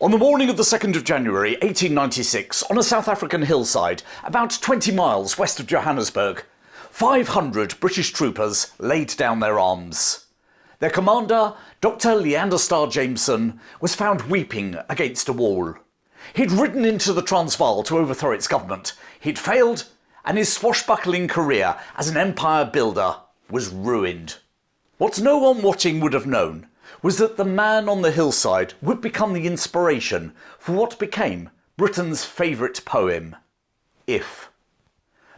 On the morning of the 2nd of January 1896, on a South African hillside, about 20 miles west of Johannesburg, 500 British troopers laid down their arms. Their commander, Dr. Leander Starr Jameson, was found weeping against a wall. He'd ridden into the Transvaal to overthrow its government. He'd failed, and his swashbuckling career as an empire builder was ruined. What no one watching would have known was that the man on the hillside would become the inspiration for what became Britain's favourite poem, If.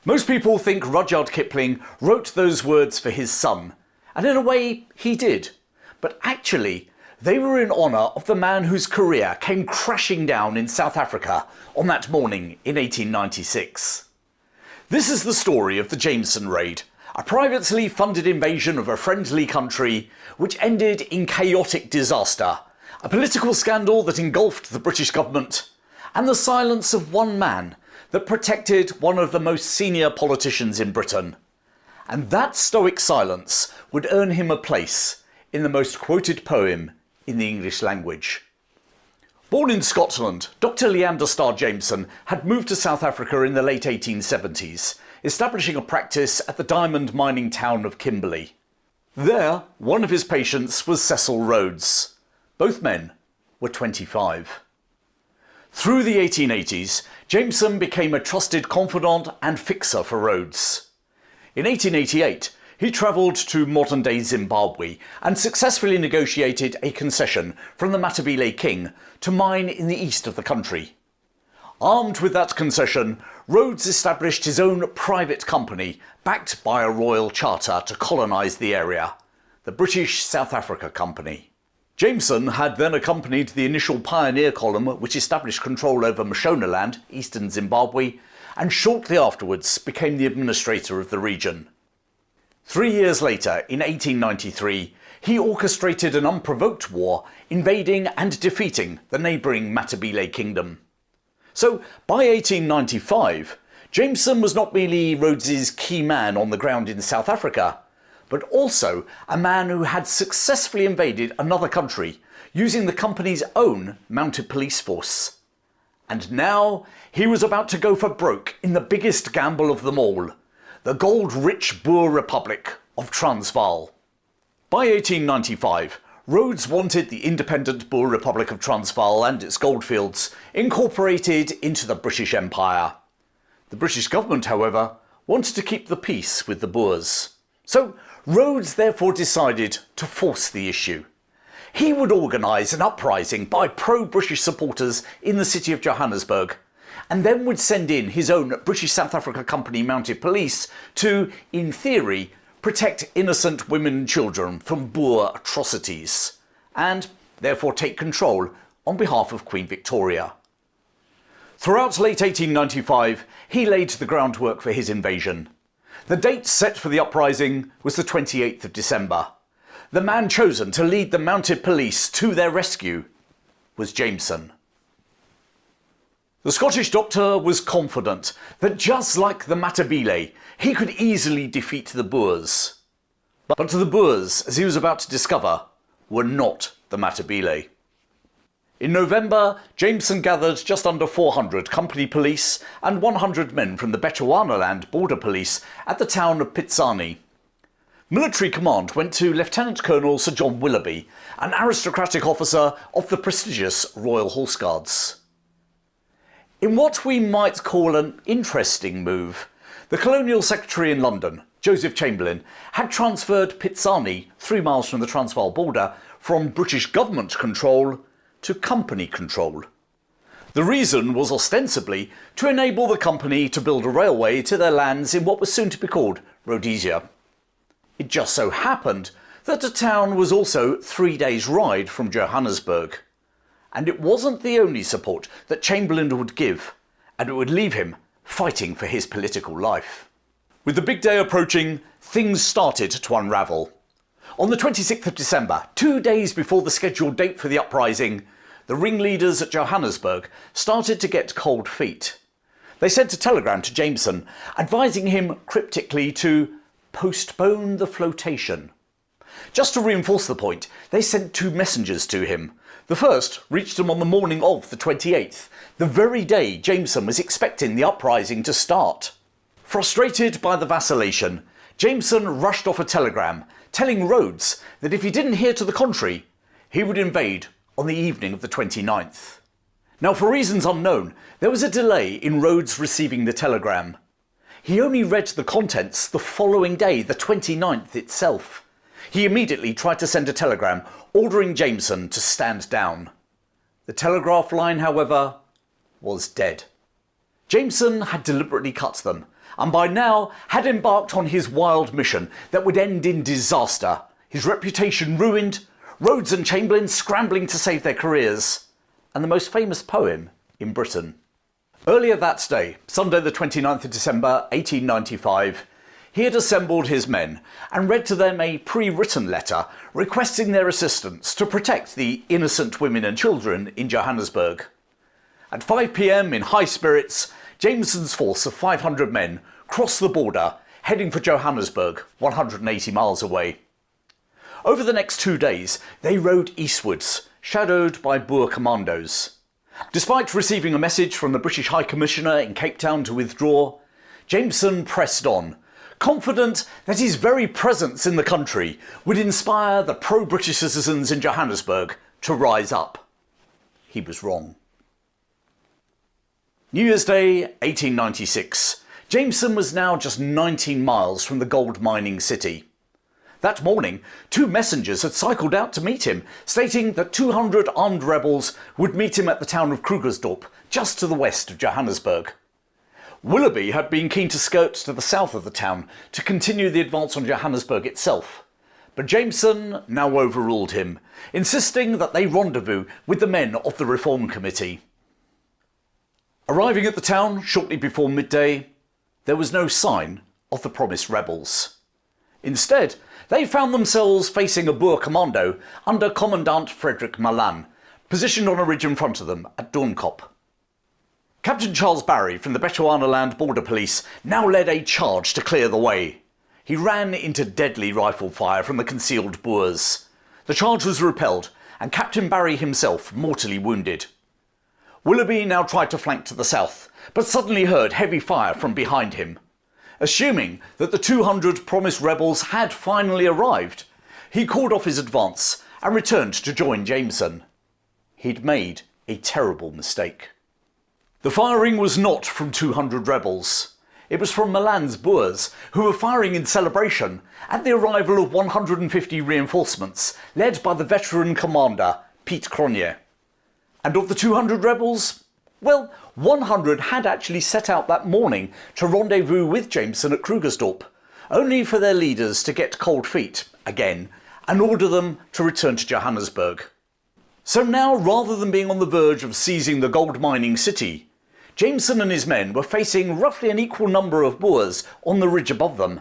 Most people think Rudyard Kipling wrote those words for his son, and in a way he did, but actually they were in honour of the man whose career came crashing down in South Africa on that morning in 1896. This is the story of the Jameson Raid, a privately funded invasion of a friendly country which ended in chaotic disaster, a political scandal that engulfed the British government, and the silence of one man that protected one of the most senior politicians in Britain. And that stoic silence would earn him a place in the most quoted poem in the English language. Born in Scotland, Dr. Leander Starr Jameson had moved to South Africa in the late 1870s, establishing a practice at the diamond mining town of Kimberley. There, one of his patients was Cecil Rhodes. Both men were 25. Through the 1880s, Jameson became a trusted confidant and fixer for Rhodes. In 1888, he travelled to modern-day Zimbabwe and successfully negotiated a concession from the Matabele king to mine in the east of the country. Armed with that concession, Rhodes established his own private company, backed by a royal charter to colonise the area, the British South Africa Company. Jameson had then accompanied the initial pioneer column which established control over Mashonaland, eastern Zimbabwe, and shortly afterwards became the administrator of the region. 3 years later, in 1893, he orchestrated an unprovoked war, invading and defeating the neighbouring Matabele kingdom. So, by 1895, Jameson was not merely Rhodes's key man on the ground in South Africa, but also a man who had successfully invaded another country using the company's own mounted police force. And now he was about to go for broke in the biggest gamble of them all, the gold-rich Boer Republic of Transvaal. By 1895, Rhodes wanted the independent Boer Republic of Transvaal and its goldfields incorporated into the British Empire. The British government, however, wanted to keep the peace with the Boers. So Rhodes therefore decided to force the issue. He would organise an uprising by pro-British supporters in the city of Johannesburg, and then would send in his own British South Africa Company mounted police to, in theory, protect innocent women and children from Boer atrocities, and therefore take control on behalf of Queen Victoria. Throughout late 1895, he laid the groundwork for his invasion. The date set for the uprising was the 28th of December. The man chosen to lead the mounted police to their rescue was Jameson. The Scottish doctor was confident that just like the Matabele, he could easily defeat the Boers. But the Boers, as he was about to discover, were not the Matabele. In November, Jameson gathered just under 400 company police and 100 men from the Bechuanaland border police at the town of Pitsani. Military command went to Lieutenant Colonel Sir John Willoughby, an aristocratic officer of the prestigious Royal Horse Guards. In what we might call an interesting move, the Colonial Secretary in London, Joseph Chamberlain, had transferred Pitsani, 3 miles from the Transvaal border, from British government control to company control. The reason was ostensibly to enable the company to build a railway to their lands in what was soon to be called Rhodesia. It just so happened that the town was also 3 days' ride from Johannesburg. And it wasn't the only support that Chamberlain would give, and it would leave him fighting for his political life. With the big day approaching, things started to unravel. On the 26th of December, 2 days before the scheduled date for the uprising, the ringleaders at Johannesburg started to get cold feet. They sent a telegram to Jameson, advising him cryptically to postpone the flotation. Just to reinforce the point, they sent 2 messengers to him. The first reached him on the morning of the 28th, the very day Jameson was expecting the uprising to start. Frustrated by the vacillation, Jameson rushed off a telegram telling Rhodes that if he didn't hear to the contrary, he would invade on the evening of the 29th. Now, for reasons unknown, there was a delay in Rhodes receiving the telegram. He only read the contents the following day, the 29th itself. He immediately tried to send a telegram ordering Jameson to stand down. The telegraph line, however, was dead. Jameson had deliberately cut them, and by now had embarked on his wild mission that would end in disaster, his reputation ruined, Rhodes and Chamberlain scrambling to save their careers, and the most famous poem in Britain. Earlier that day, Sunday the 29th of December 1895, he had assembled his men and read to them a pre-written letter requesting their assistance to protect the innocent women and children in Johannesburg. At 5 p.m, in high spirits, Jameson's force of 500 men crossed the border, heading for Johannesburg, 180 miles away. Over the next 2 days, they rode eastwards, shadowed by Boer commandos. Despite receiving a message from the British High Commissioner in Cape Town to withdraw, Jameson pressed on, confident that his very presence in the country would inspire the pro-British citizens in Johannesburg to rise up. He was wrong. New Year's Day, 1896. Jameson was now just 19 miles from the gold mining city. That morning, 2 messengers had cycled out to meet him, stating that 200 armed rebels would meet him at the town of Krugersdorp, just to the west of Johannesburg. Willoughby had been keen to skirt to the south of the town to continue the advance on Johannesburg itself, but Jameson now overruled him, insisting that they rendezvous with the men of the Reform Committee. Arriving at the town shortly before midday, there was no sign of the promised rebels. Instead, they found themselves facing a Boer commando under Commandant Frederick Malan, positioned on a ridge in front of them at Doornkop. Captain Charles Barry from the Bechuanaland Border Police now led a charge to clear the way. He ran into deadly rifle fire from the concealed Boers. The charge was repelled, and Captain Barry himself mortally wounded. Willoughby now tried to flank to the south, but suddenly heard heavy fire from behind him. Assuming that the 200 promised rebels had finally arrived, he called off his advance and returned to join Jameson. He'd made a terrible mistake. The firing was not from 200 rebels. It was from Malan's Boers, who were firing in celebration at the arrival of 150 reinforcements, led by the veteran commander, Piet Cronje. And of the 200 rebels, well, 100 had actually set out that morning to rendezvous with Jameson at Krugersdorp, only for their leaders to get cold feet again and order them to return to Johannesburg. So now, rather than being on the verge of seizing the gold mining city, Jameson and his men were facing roughly an equal number of Boers on the ridge above them,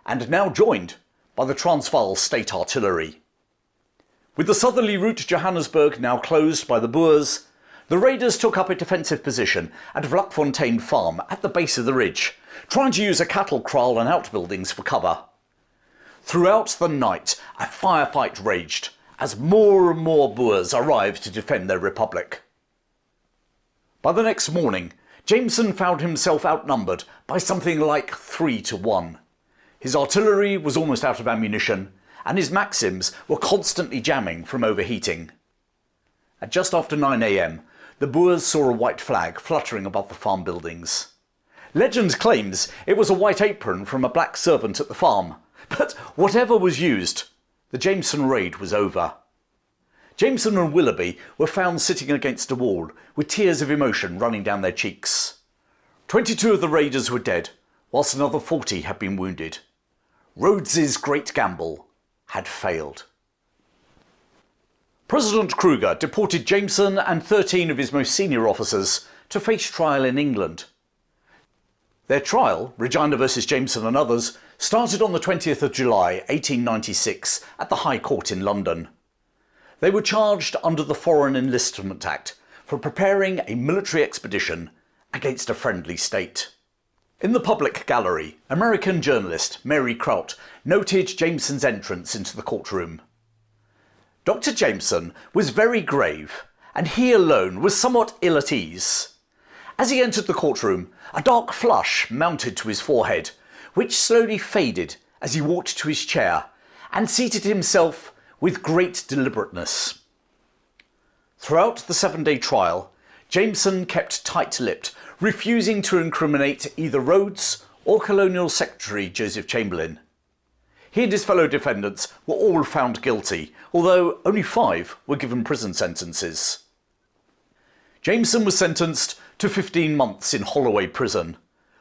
and now joined by the Transvaal State Artillery. With the southerly route to Johannesburg now closed by the Boers, the raiders took up a defensive position at Vlakfontein Farm at the base of the ridge, trying to use a cattle kraal and outbuildings for cover. Throughout the night, a firefight raged as more and more Boers arrived to defend their republic. By the next morning, Jameson found himself outnumbered by something like 3 to 1. His artillery was almost out of ammunition, and his Maxims were constantly jamming from overheating. At just after 9 a.m, the Boers saw a white flag fluttering above the farm buildings. Legend claims it was a white apron from a black servant at the farm, but whatever was used, the Jameson Raid was over. Jameson and Willoughby were found sitting against a wall, with tears of emotion running down their cheeks. 22 of the raiders were dead, whilst another 40 had been wounded. Rhodes's great gamble had failed. President Kruger deported Jameson and 13 of his most senior officers to face trial in England. Their trial, Regina versus Jameson and others, started on the 20th of July 1896 at the High Court in London. They were charged under the Foreign Enlistment Act for preparing a military expedition against a friendly state. In the public gallery, American journalist Mary Kraut noted Jameson's entrance into the courtroom. Dr. Jameson was very grave, and he alone was somewhat ill at ease. As he entered the courtroom, a dark flush mounted to his forehead, which slowly faded as he walked to his chair and seated himself with great deliberateness. Throughout the 7-day trial, Jameson kept tight-lipped, refusing to incriminate either Rhodes or Colonial Secretary Joseph Chamberlain. He and his fellow defendants were all found guilty, although only 5 were given prison sentences. Jameson was sentenced to 15 months in Holloway Prison.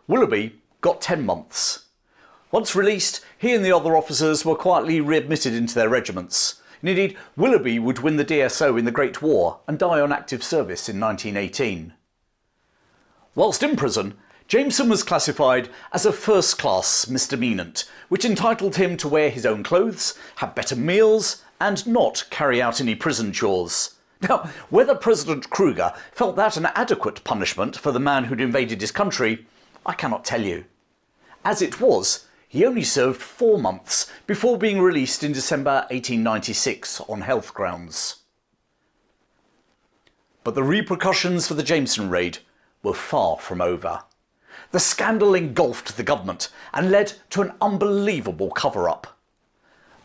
Willoughby got 10 months. Once released, he and the other officers were quietly readmitted into their regiments. And indeed, Willoughby would win the DSO in the Great War and die on active service in 1918. Whilst in prison, Jameson was classified as a first-class misdemeanant, which entitled him to wear his own clothes, have better meals, and not carry out any prison chores. Now, whether President Kruger felt that an adequate punishment for the man who'd invaded his country, I cannot tell you. As it was, he only served 4 months before being released in December 1896 on health grounds. But the repercussions for the Jameson Raid were far from over. The scandal engulfed the government and led to an unbelievable cover-up.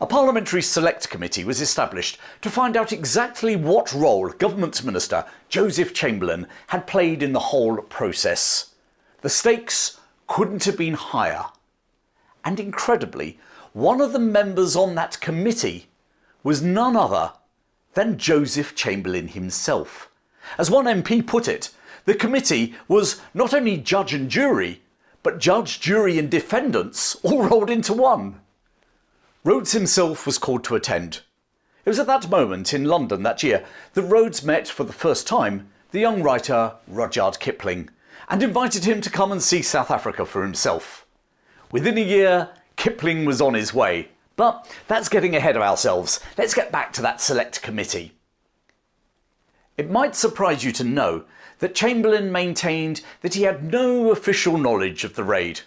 A parliamentary select committee was established to find out exactly what role Government Minister Joseph Chamberlain had played in the whole process. The stakes couldn't have been higher. And incredibly, one of the members on that committee was none other than Joseph Chamberlain himself. As one MP put it, the committee was not only judge and jury, but judge, jury and defendants all rolled into one. Rhodes himself was called to attend. It was at that moment in London that year that Rhodes met for the first time the young writer Rudyard Kipling and invited him to come and see South Africa for himself. Within a year, Kipling was on his way. But that's getting ahead of ourselves. Let's get back to that select committee. It might surprise you to know that Chamberlain maintained that he had no official knowledge of the raid,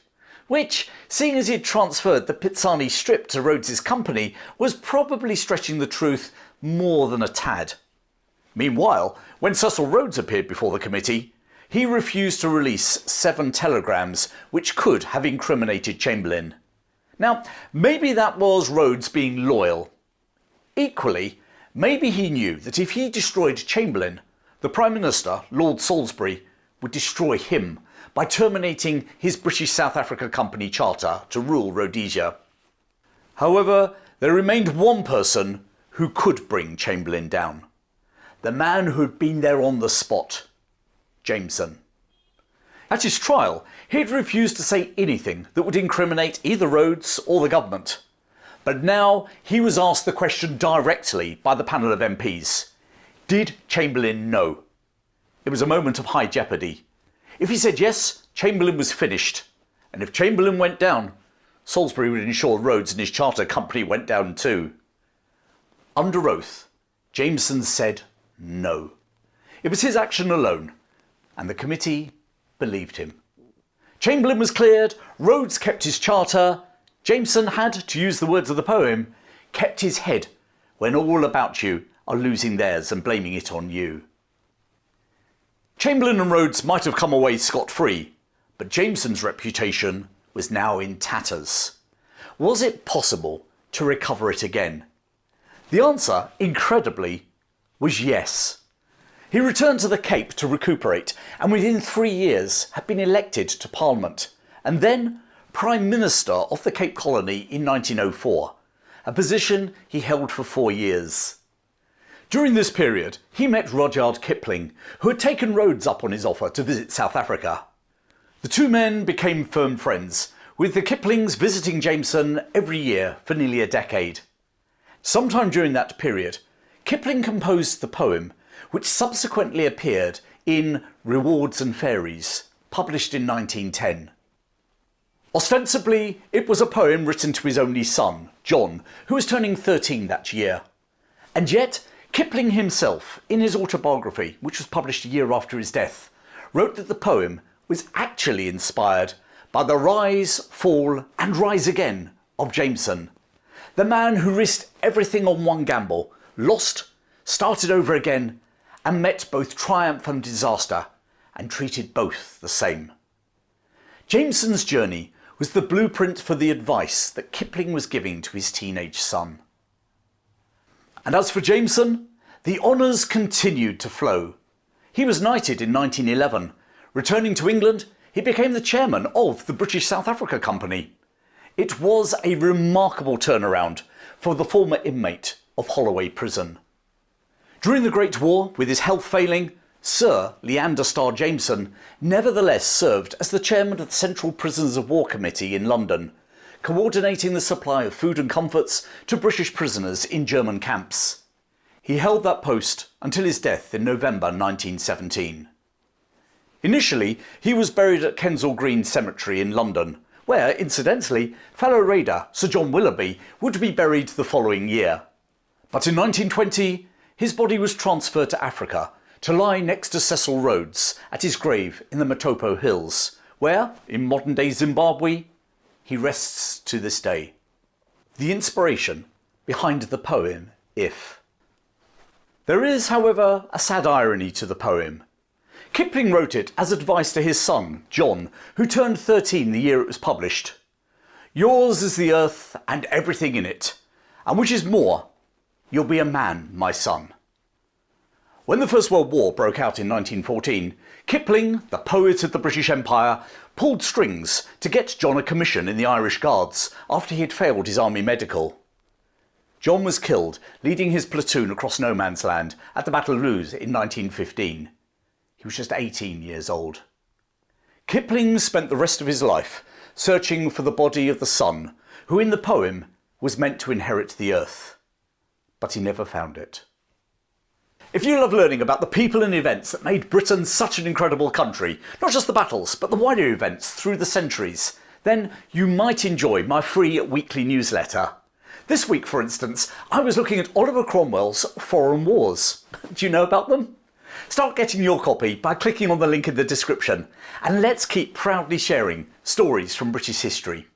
which, seeing as he had transferred the Pitsani strip to Rhodes's company, was probably stretching the truth more than a tad. Meanwhile, when Cecil Rhodes appeared before the committee, he refused to release 7 telegrams which could have incriminated Chamberlain. Now, maybe that was Rhodes being loyal. Equally, maybe he knew that if he destroyed Chamberlain, the Prime Minister, Lord Salisbury, would destroy him by terminating his British South Africa Company charter to rule Rhodesia. However, there remained one person who could bring Chamberlain down. The man who had been there on the spot, Jameson. At his trial, he had refused to say anything that would incriminate either Rhodes or the government. But now he was asked the question directly by the panel of MPs. Did Chamberlain know? It was a moment of high jeopardy. If he said yes, Chamberlain was finished. And if Chamberlain went down, Salisbury would ensure Rhodes and his charter company went down too. Under oath, Jameson said no. It was his action alone, and the committee believed him. Chamberlain was cleared, Rhodes kept his charter, Jameson had, to use the words of the poem, kept his head when all about you are losing theirs and blaming it on you. Chamberlain and Rhodes might have come away scot-free, but Jameson's reputation was now in tatters. Was it possible to recover it again? The answer, incredibly, was yes. He returned to the Cape to recuperate, and within 3 years had been elected to Parliament, and then Prime Minister of the Cape Colony in 1904, a position he held for 4 years. During this period, he met Rudyard Kipling, who had taken Rhodes up on his offer to visit South Africa. The two men became firm friends, with the Kiplings visiting Jameson every year for nearly a decade. Sometime during that period, Kipling composed the poem, which subsequently appeared in Rewards and Fairies, published in 1910. Ostensibly, it was a poem written to his only son, John, who was turning 13 that year. And yet, Kipling himself, in his autobiography, which was published a year after his death, wrote that the poem was actually inspired by the rise, fall and rise again of Jameson, the man who risked everything on one gamble, lost, started over again, and met both triumph and disaster, and treated both the same. Jameson's journey was the blueprint for the advice that Kipling was giving to his teenage son. And as for Jameson, the honours continued to flow. He was knighted in 1911. Returning to England, he became the chairman of the British South Africa Company. It was a remarkable turnaround for the former inmate of Holloway Prison. During the Great War, with his health failing, Sir Leander Starr Jameson nevertheless served as the chairman of the Central Prisoners of War Committee in London, coordinating the supply of food and comforts to British prisoners in German camps. He held that post until his death in November 1917. Initially, he was buried at Kensal Green Cemetery in London, where, incidentally, fellow raider Sir John Willoughby would be buried the following year. But in 1920, his body was transferred to Africa to lie next to Cecil Rhodes at his grave in the Matopo Hills, where, in modern-day Zimbabwe, he rests to this day. The inspiration behind the poem, If. There is, however, a sad irony to the poem. Kipling wrote it as advice to his son, John, who turned 13 the year it was published. Yours is the earth and everything in it, and which is more, you'll be a man, my son. When the First World War broke out in 1914, Kipling, the poet of the British Empire, pulled strings to get John a commission in the Irish Guards after he had failed his army medical. John was killed leading his platoon across no man's land at the Battle of Loos in 1915. He was just 18 years old. Kipling spent the rest of his life searching for the body of the son who in the poem was meant to inherit the earth. But he never found it. If you love learning about the people and events that made Britain such an incredible country, not just the battles, but the wider events through the centuries, then you might enjoy my free weekly newsletter. This week, for instance, I was looking at Oliver Cromwell's Foreign Wars. Do you know about them? Start getting your copy by clicking on the link in the description, and let's keep proudly sharing stories from British history.